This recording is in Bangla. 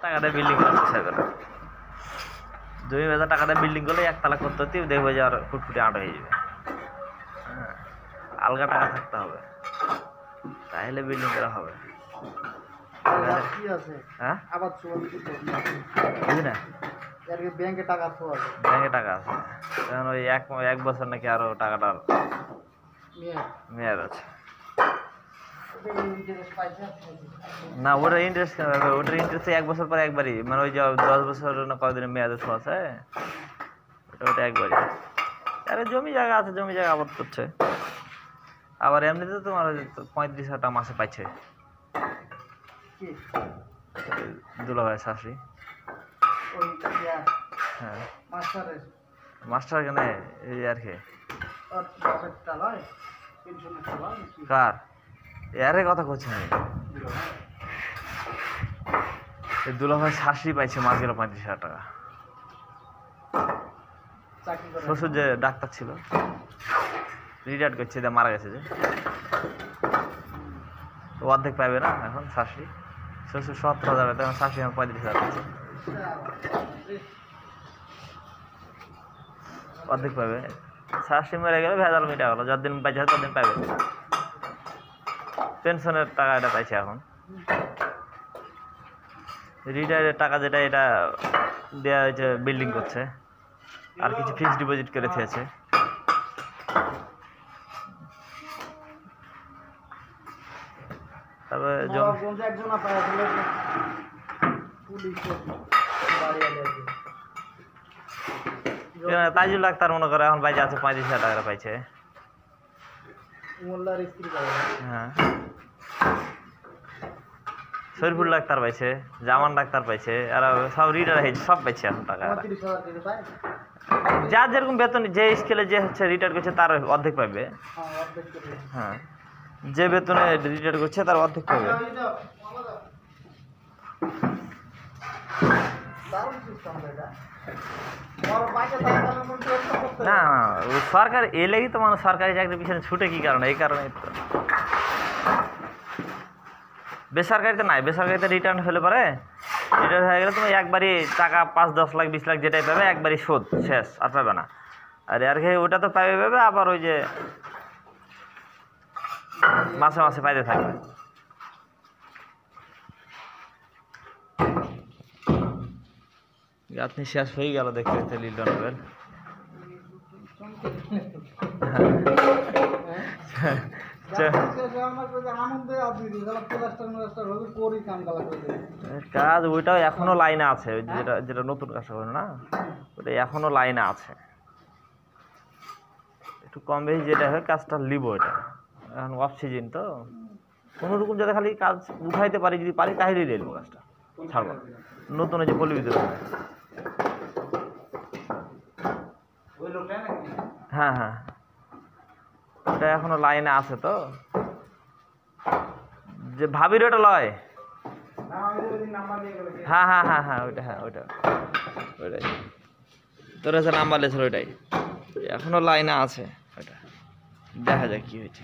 টাকাটা বিল্ডিং করার চেষ্টা করে জমি বেচা টাকাটা বিল্ডিং করলে একতলা করতে হতে দেখবে যে আর ফুটফুটে আট হয়ে যাবে। হ্যাঁ, আলগা টাকা থাকতে হবে, তাহলে বিল্ডিং করা হবে। হ্যাঁ, বুঝি না, ব্যাংকে টাকা আছে, ব্যাংকে টাকা আছে, কারণ ওই এক বছর নাকি আরো টাকাটার মেয়াদ আছে। না, ওটার ইন্টারেস্ট এক বছর পরে একবারই, মানে ওই যে 10 বছর না কতদিনের মেয়াদে আছে, ওটা একবারই। আরে জমি জায়গা আছে, জমি জায়গা আবাদ করছে। আবার এমনিতে তোমার 35,000 টাকা মাসে পাইছে দুলাভাই শাশুড়ি। হ্যাঁ, মাস্টার কেন এই আর কি কার এর কথা করছি আমি, দুলাভাই শাশুড়ি পাইছে মাস গেল 35,000 টাকা। শ্বশুর যে ডাক্তার ছিল, রিটায়ার্ড করছে, মারা গেছে, যে অর্ধেক পাবে না এখন শাশুড়ি। শ্বশুর 70,000, তখন শাশুড়ি এখন 35,000 পাচ্ছে, অর্ধেক পাবে। শাশুড়ি মরে গেলে ভেজাল মিটা গেল, যতদিন পাইছে ততদিন পাবে। পেনশনের টাকা এটা পাইছে এখন, রিটায়ারের টাকা যেটা এটা দেওয়া হয়েছে বিল্ডিং করছে, আর কিছু ফিক্সড ডিপোজিট করে থেয়েছে। তবে তাইজুল ডাক্তার মনে করে এখন পাইছে আছে 35,000 টাকা পাইছে। হ্যাঁ, শরীফুল ডাক্তার পাইছে, জামান ডাক্তার পাইছে, আর সব রিটায়ার হয়েছে, সব পাইছে এখন টাকা। যার যেরকম বেতন, যে স্কেলে যে হচ্ছে রিটায়ার করছে তার অর্ধেক পাবে। হ্যাঁ, যে বেতনে রিটায়ার করছে তার অর্ধেক পাবে। না, সরকার এলেই তো মানুষ সরকারি চাকরির পিছনে ছুটে, কি কারণে? এই কারণে তো। বেসরকারিতে নাই, বেসরকারিতে রিটার্ন হলে পরে, রিটার্ন হয়ে গেলে তুমি একবারই টাকা 5, 10 লাখ 20 লাখ যেটাই পাবে একবারই শোধ শেষ, আর পাবে না। আর ওটা তো পাবে, আবার ওই যে মাসে মাসে পাইতে থাকবে। আপনি শেষ হয়ে গেল দেখতে দেখতে লিলনের। কাজ ওইটাও এখনো লাইনে আছে, যেটা যেটা নতুন কাজ হবে না, ওটা এখনো লাইনে আছে। একটু কম বেশি যেটা হয় কাজটা লিবো, এটা এখন অফ সিজন তো, কোনোরকম যাতে খালি কাজ উঠাইতে পারি, যদি পারি তাহলেই রেলবো কাজটা, ছাড়বো। নতুন যে পল্লী বিদ্যুৎ, হ্যাঁ হ্যাঁ, ওটা এখনো লাইনে আছে তো, যে ভাবির ওটা লয়। হ্যাঁ হ্যাঁ হ্যাঁ হ্যাঁ, ওইটা, হ্যাঁ ওইটাই তোর কাছে নাম্বার লেছিল, ওইটাই এখনো লাইনে আছে। ওইটা দেখা যাক কি হয়েছে।